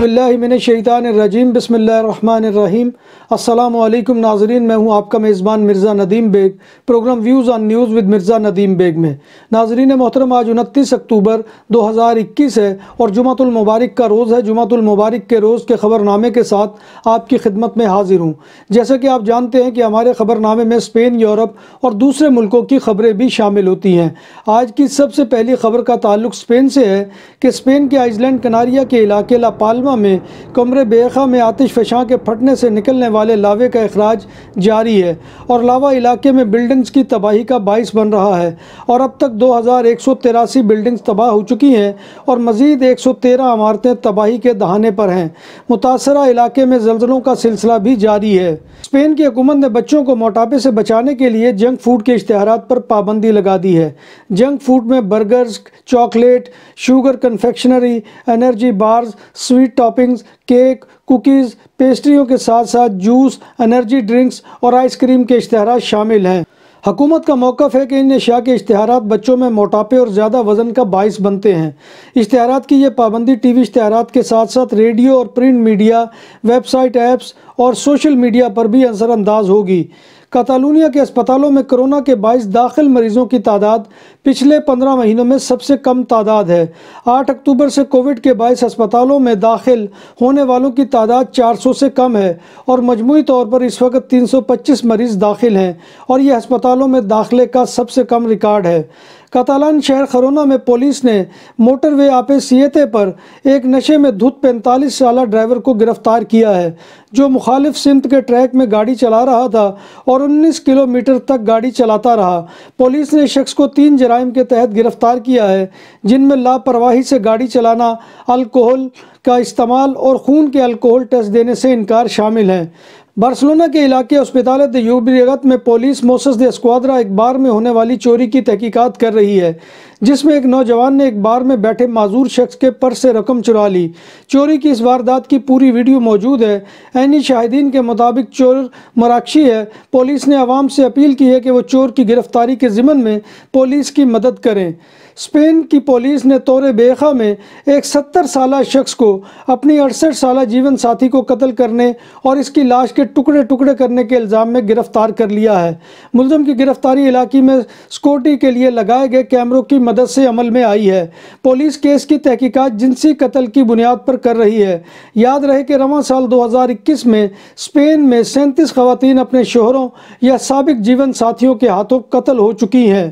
बिल्लाहि मिनश्शैतानिर्रजीम बिस्मिल्लाहिर्रहमानिर्रहीम। अस्सलामु अलैकुम नाज़रीन, मैं हूं आपका मेज़बान Mirza Nadeem Baig, programme views on news with Mirza Nadeem Baig में। नाज़रीन मोहतरम, आज 29 अक्टूबर 2021 है और जुमातुल मुबारक का रोज़ है। जुमातुल मुबारक के रोज़ के ख़बरनामे के साथ आपकी खिदमत में हाजिर हूँ। जैसा कि आप जानते हैं कि हमारे ख़बरनामे में स्पेन, यूरोप और दूसरे मुल्कों की ख़बरें भी शामिल होती हैं। आज की सबसे पहली ख़बर का ताल्लुक़ स्पेन से है कि स्पेन के आइसलैंड कनारिया के इलाके ला पाल्मा में कमरे बेखा में आतिश फ़शां के फटने से निकलने वाले लावे का इखराज जारी है और लावा इलाके में बिल्डिंग्स की तबाही का बाइस बन रहा है और अब तक 2183 बिल्डिंग्स तबाह हो चुकी हैं और मज़ीद 113 इमारतें तबाही के दहाने पर हैं। मुतासरा इलाके में ज़लज़लों का सिलसिला भी जारी है। स्पेन की हुकूमत ने बच्चों को मोटापे से बचाने के लिए जंक फूड के इश्तिहारात पर पाबंदी लगा दी है। जंक फूड में burgers, chocolate, sugar confectionery, energy bars, sweet toppings, cake, cookies, पेस्ट्रियों के साथ साथ जूस, एनर्जी ड्रिंक्स और आइसक्रीम के इश्तिहारात शामिल हैं। हुकूमत का मौक़िफ़ है कि इन अशिया के इश्तिहारात बच्चों में मोटापे और ज़्यादा वज़न का बाइस बनते हैं। इश्तिहारात की ये पाबंदी टीवी इश्तिहारात के साथ साथ रेडियो और प्रिंट मीडिया, वेबसाइट, ऐप्स और सोशल मीडिया पर भी असरअंदाज होगी। कातालूनिया के अस्पतालों में कोरोना के 22 दाखिल मरीजों की तादाद पिछले 15 महीनों में सबसे कम तादाद है। 8 अक्टूबर से कोविड के 22 अस्पतालों में दाखिल होने वालों की तादाद 400 से कम है और मजमूई तौर पर इस वक्त 325 मरीज़ दाखिल हैं और यह अस्पतालों में दाखिले का सबसे कम रिकॉर्ड है। कातालान शहर खरोना में पुलिस ने मोटरवे आपे सियते पर एक नशे में धुत 45 साला ड्राइवर को गिरफ्तार किया है जो मुखालिफ सिमत के ट्रैक में गाड़ी चला रहा था और 19 किलोमीटर तक गाड़ी चलाता रहा। पुलिस ने शख्स को 3 जराइम के तहत गिरफ्तार किया है जिनमें लापरवाही से गाड़ी चलाना, अल्कोहल का इस्तेमाल और खून के अल्कोहल टेस्ट देने से इनकार शामिल हैं। बार्सिलोना के इलाके अस्पताल दे यूबरिगत में पुलिस मोसस दे स्क्वाड्रा एक बार में होने वाली चोरी की तहकीकात कर रही है जिसमें एक नौजवान ने एक बार में बैठे माजूर शख्स के पर्स से रकम चुरा ली। चोरी की इस वारदात की पूरी वीडियो मौजूद है। ऐनी शाहिदीन के मुताबिक चोर मराकशी है। पुलिस ने आवाम से अपील की है कि वो चोर की गिरफ्तारी के ज़िम्मन में पुलिस की मदद करें। स्पेन की पुलिस ने तोरे बेखा में एक 70 साला शख्स को अपनी 68 साला जीवन साथी को कत्ल करने और इसकी लाश के टुकड़े टुकड़े करने के इल्ज़ाम में गिरफ्तार कर लिया है। मुलज़म की गिरफ्तारी इलाके में सिक्योरिटी के लिए लगाए गए कैमरों की मदद से अमल में आई है। पुलिस केस की तहकीकात जिनसी कत्ल की बुनियाद पर कर रही है। याद रहे कि रवां साल 2021 में स्पेन में 37 ख़वातीन अपने शोहरों या साबिक जीवन साथियों के हाथों कत्ल हो चुकी हैं।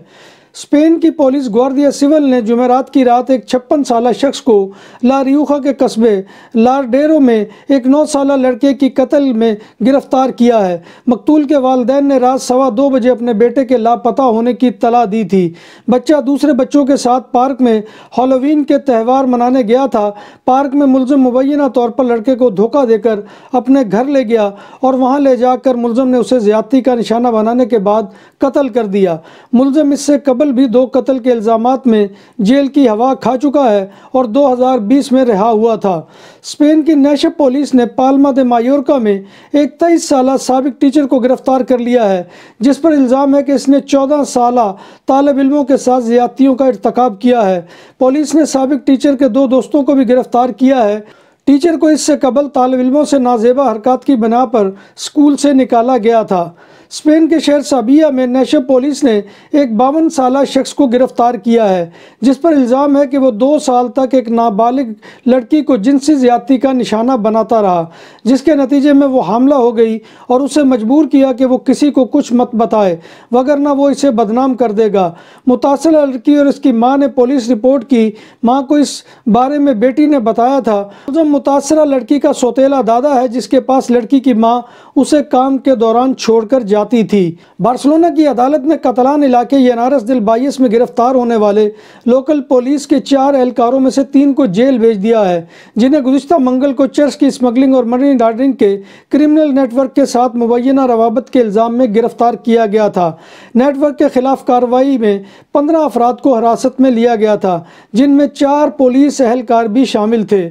स्पेन की पुलिस ग्वार्डिया सिविल ने जुमेरात की रात एक 56 साला शख्स को ला रियूखा के कस्बे लारडेरो में एक 9 साला लड़के की कत्ल में गिरफ्तार किया है। मकतूल के वालिदैन ने रात 2:15 बजे अपने बेटे के लापता होने की इत्तला दी थी। बच्चा दूसरे बच्चों के साथ पार्क में हैलोवीन के त्यौहार मनाने गया था। पार्क में मुलज़िम मुबैना तौर पर लड़के को धोखा देकर अपने घर ले गया और वहाँ ले जाकर मुलज़िम ने उसे ज़्यादती का निशाना बनाने के बाद कत्ल कर दिया। मुलज़िम इससे भी 2 कत्ल के इल्ज़ामात में जेल की हवा खा चुका है और 2020 में रिहा हुआ था। स्पेन की नेशनल पुलिस ने पाल्मा दे मायोर्का में एक 23 साला साबिक टीचर को गिरफ्तार कर लिया है जिस पर इल्ज़ाम है कि इसने 14 साला तालिब इल्मों के साथ ज़्यादतियों का इर्तिकाब किया है। पुलिस ने साबिक टीचर के 2 दोस्तों को भी गिरफ्तार किया है। टीचर को इससे कबल तालिब इल्मों से नाजेबा हरकत की बिना पर स्कूल से निकाला गया था। स्पेन के शहर साबिया में नेशनल पुलिस ने एक 52 साला शख्स को गिरफ्तार किया है जिस पर इल्ज़ाम है कि वो 2 साल तक एक नाबालिग लड़की को जिनसी ज़्यादती का निशाना बनाता रहा जिसके नतीजे में वो हामला हो गई और उसे मजबूर किया कि वो किसी को कुछ मत बताए वगरना वो इसे बदनाम कर देगा। मुतासरा लड़की और इसकी माँ ने पुलिस रिपोर्ट की। माँ को इस बारे में बेटी ने बताया था। जब मुतासरा लड़की का सौतेला दादा है जिसके पास लड़की की माँ उसे काम के दौरान छोड़कर जाती थी। बार्सिलोना की अदालत ने कतलान इलाके येनारस दिल बाइस में गिरफ्तार होने वाले लोकल पुलिस के 4 एहलकारों में से 3 को जेल भेज दिया है जिन्हें गुज़िश्ता मंगल को चर्च की स्मगलिंग और मनी लॉन्ड्रिंग के क्रिमिनल नेटवर्क के साथ मुबैना रवाबत के इल्ज़ाम में गिरफ्तार किया गया था। नेटवर्क के खिलाफ कार्रवाई में 15 अफराद को हिरासत में लिया गया था जिनमें 4 पुलिस एहलकार भी शामिल थे।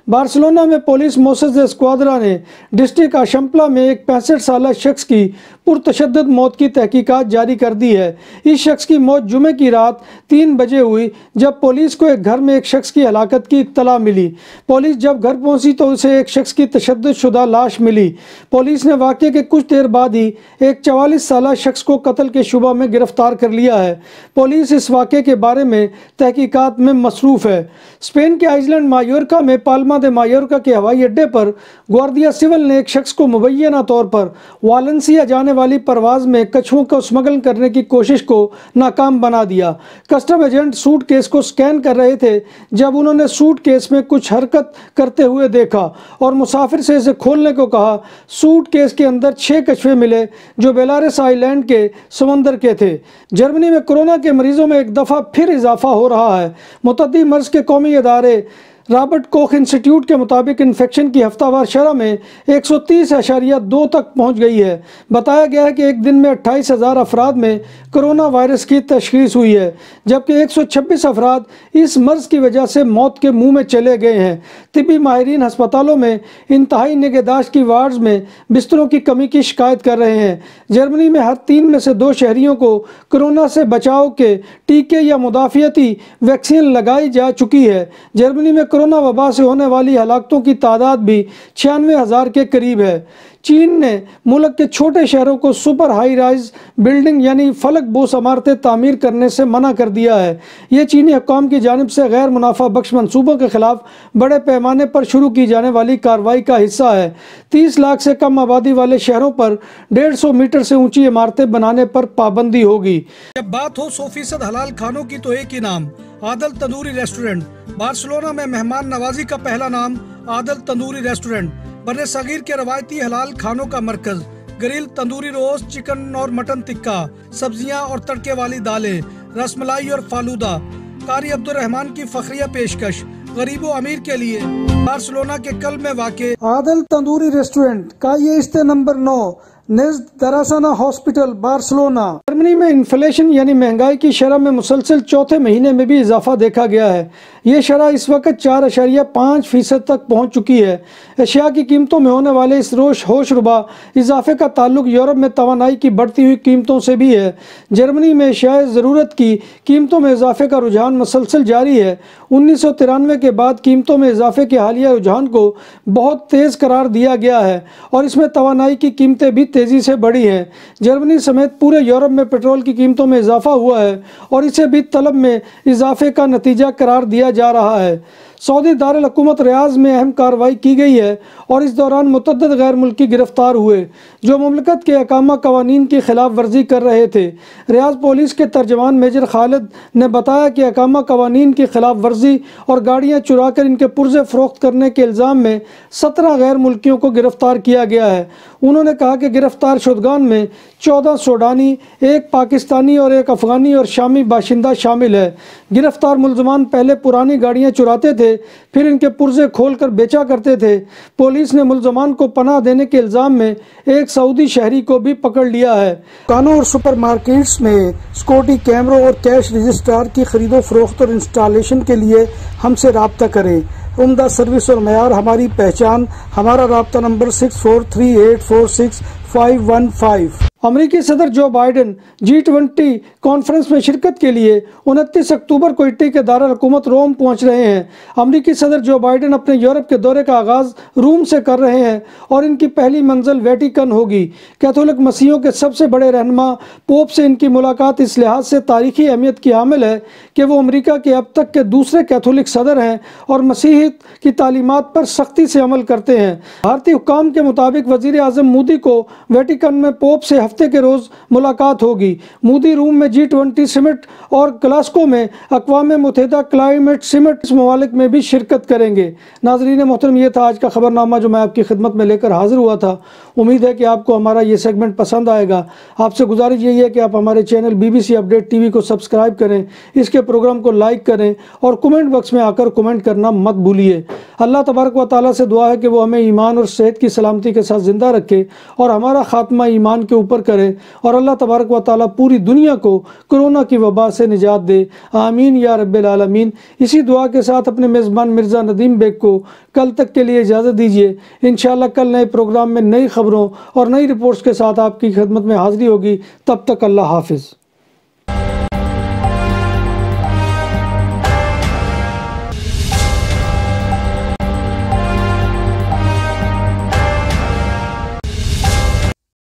बार्सिलोना में पुलिस मोसेस स्क्वाड्रा ने डिस्ट्रिक्ट अशम्पला में एक 65 साल शख्स की पुरतशद्दुद मौत की तहकीकात जारी कर दी है। इस शख्स की मौत जुमे की रात 3 बजे हुई जब पुलिस को एक घर में एक शख्स की हलाकत की इत्तला मिली। पुलिस जब घर पहुंची तो उसे एक शख्स की तशद्दुदशुदा लाश मिली। पुलिस ने वाक़ये के कुछ देर बाद ही एक 44 साल शख्स को कत्ल के शुबा में गिरफ्तार कर लिया है। पुलिस इस वाक़ये के बारे में तहकीकात में मसरूफ़ है। स्पेन के आइसलैंड मायोर्का में पाल्मा दे मायोर्का के हवाई अड्डे पर ग्वार्डिया सिविल ने एक शख्स को मुबैना तौर पर वालेंसिया जाने वाली परवाज़ में कछुओं को स्मगल करने की कोशिश को नाकाम बना दिया। कस्टम एजेंट सूटकेस को स्कैन कर रहे थे जब उन्होंने सूटकेस में कुछ हरकत करते हुए देखा और मुसाफिर से इसे खोलने को कहा। सूटकेस के अंदर 6 कछुए मिले जो बेलारस आइलैंड के समंदर के थे। जर्मनी में कोरोना के मरीजों में एक दफ़ा फिर इजाफा हो रहा है। मुतअद्दी मर्ज़ के कौमी इदारे रॉबर्ट कोख इंस्टीट्यूट के मुताबिक इन्फेक्शन की हफ्तावार शरह में 130.2 तक पहुंच गई है। बताया गया है कि एक दिन में 28,000 अफराद में कोरोना वायरस की तशख़ीस हुई है, जबकि 126 अफराद इस मर्ज़ की वजह से मौत के मुंह में चले गए हैं। तिब्बी माहिरीन हस्पतालों में इंतहाई निगहदाश्त की वार्ड्स में बिस्तरों की कमी की शिकायत कर रहे हैं। जर्मनी में हर 3 में से 2 शहरियों को कोरोना से बचाव के टीके या मुदाफ़ियती वैक्सीन लगाई जा चुकी है। जर्मनी में कोरोना वबा से होने वाली हलाकतों की तादाद भी 96,000 के करीब है। चीन ने मुल्क के छोटे शहरों को सुपर हाई राइज बिल्डिंग यानी फलक बोस इमारतें तामीर करने से मना कर दिया है। ये चीनी हुक्काम की जानिब से गैर मुनाफा बख्श मंसूबों के खिलाफ बड़े पैमाने पर शुरू की जाने वाली कार्रवाई का हिस्सा है। 30 लाख से कम आबादी वाले शहरों पर 150 मीटर से ऊंची इमारतें बनाने पर पाबंदी होगी। जब बात हो 100% हलाल खानों की तो एक ही नाम, आदल तंदूरी रेस्टोरेंट। बार्सिलोना में मेहमान नवाजी का पहला नाम आदल तंदूरी रेस्टोरेंट, बर्रे सगीर के रवायती हलाल खानों का मरकज। ग्रिल, तंदूरी रोस्ट, चिकन और मटन टिक्का, सब्जियां और तड़के वाली दालें, रसमलाई और फालूदा। कारी अब्दुर्रहमान की फखरिया पेशकश गरीबो अमीर के लिए। बार्सिलोना के कल में वाक़े आदल तंदूरी रेस्टोरेंट का ये इस्ते नंबर 9 नज़द दरासाना हॉस्पिटल बार्सिलोना। जर्मनी में इन्फ्लेशन यानी महंगाई की शरह में मुसलसल चौथे महीने में भी इजाफा देखा गया है। ये शरह इस वक्त 4.5% तक पहुंच चुकी है। अशिया की कीमतों में होने वाले इस होशरुबा इजाफे का ताल्लुक यूरोप में तवानाई की बढ़ती हुई कीमतों से भी है। जर्मनी में अशियाए ज़रूरत की कीमतों में इजाफे का रुझान मुसलसल जारी है। 1993 के बाद कीमतों में इजाफे के हालिया रुझान को बहुत तेज़ करार दिया गया है और इसमें तवानाई की कीमतें भी तेज़ी से बढ़ी हैं। जर्मनी समेत पूरे यूरोप में पेट्रोल की कीमतों में इजाफा हुआ है और इसे भी तलब में इजाफे का नतीजा करार दिया जा रहा है। सऊदी दारुल हुकूमत रियाज में अहम कार्रवाई की गई है और इस दौरान मुतअद्दिद गैर मुल्की गिरफ्तार हुए जो मुमलकत के अहकाम कवानीन की खिलाफ वर्जी कर रहे थे। रियाज पुलिस के तर्जमान मेजर खालिद ने बताया कि अहकाम कवानीन की खिलाफ वर्जी और गाड़ियाँ चुरा कर इनके पुर्जे फ़रोख्त करने के इल्ज़ाम में 17 गैर मुल्कियों को गिरफ्तार किया गया है। उन्होंने कहा कि गिरफ्तार शुदगान में 14 सूडानी, 1 पाकिस्तानी और 1 अफ़गानी और शामी बाशिंदा शामिल है। गिरफ्तार मुल्ज़मान पहले पुरानी गाड़ियाँ चुराते थे, फिर इनके पुर्जे खोलकर बेचा करते थे। पुलिस ने मुल्ज़मान को पनाह देने के इल्ज़ाम में एक सऊदी शहरी को भी पकड़ लिया है। दुकानों और सुपरमार्केट्स में सिक्योरिटी कैमरों और कैश रजिस्ट्रार की खरीदो फरोख्त और इंस्टॉलेशन के लिए हमसे राब्ता करें। उम्दा सर्विस और मयार हमारी पहचान। हमारा राब्ता नंबर 6438465515। अमेरिकी सदर जो बाइडेन G20 कॉन्फ्रेंस में शिरकत के लिए 29 अक्टूबर को इटली के दारुल हुकूमत रोम पहुंच रहे हैं। अमेरिकी सदर जो बाइडेन अपने यूरोप के दौरे का आगाज़ रोम से कर रहे हैं और इनकी पहली मंजिल वेटिकन होगी। कैथोलिक मसीहों के सबसे बड़े रहनुमा पोप से इनकी मुलाकात इस लिहाज से तारीखी अहमियत की हामिल है कि वो अमेरिका के अब तक के दूसरे कैथोलिक सदर हैं और मसीहियत की तालीमात पर सख्ती से अमल करते हैं। भारतीय हुक्काम के मुताबिक वज़ीर आज़म मोदी को वेटिकन में पोप से हफ्ते के रोज़ मुलाकात होगी। मोदी रूम में G20 समिट और ग्लासगो में अक़वाम मुत्तहिदा क्लाइमेट समिट ममालिक में भी शिरकत करेंगे। नाज़रीन मोहतरम, ये था आज का खबरनामा जो मैं आपकी खिदमत में लेकर हाजिर हुआ था। उम्मीद है कि आपको हमारा ये सेगमेंट पसंद आएगा। आपसे गुजारिश यही है कि आप हमारे चैनल BBC अपडेट TV को सब्सक्राइब करें, इसके प्रोग्राम को लाइक करें और कमेंट बॉक्स में आकर कमेंट करना मत भूलिए। अल्लाह तबारक व तआला से दुआ है कि वो हमें ईमान और सेहत की सलामती के साथ ज़िंदा रखे और हमारा खात्मा ईमान के ऊपर کرے اور اللہ تبارک و تعالیٰ پوری دنیا کو کرونا کی وبا سے نجات دے، آمین یا رب العالمین۔ اسی دعا کے ساتھ اپنے میزبان مرزا ندیم بیگ کو کل تک کے لیے اجازت دیجیے۔ انشاءاللہ کل نئے پروگرام میں نئی خبروں اور نئی رپورٹس کے ساتھ آپ کی خدمت میں حاضری ہوگی۔ تب تک اللہ حافظ۔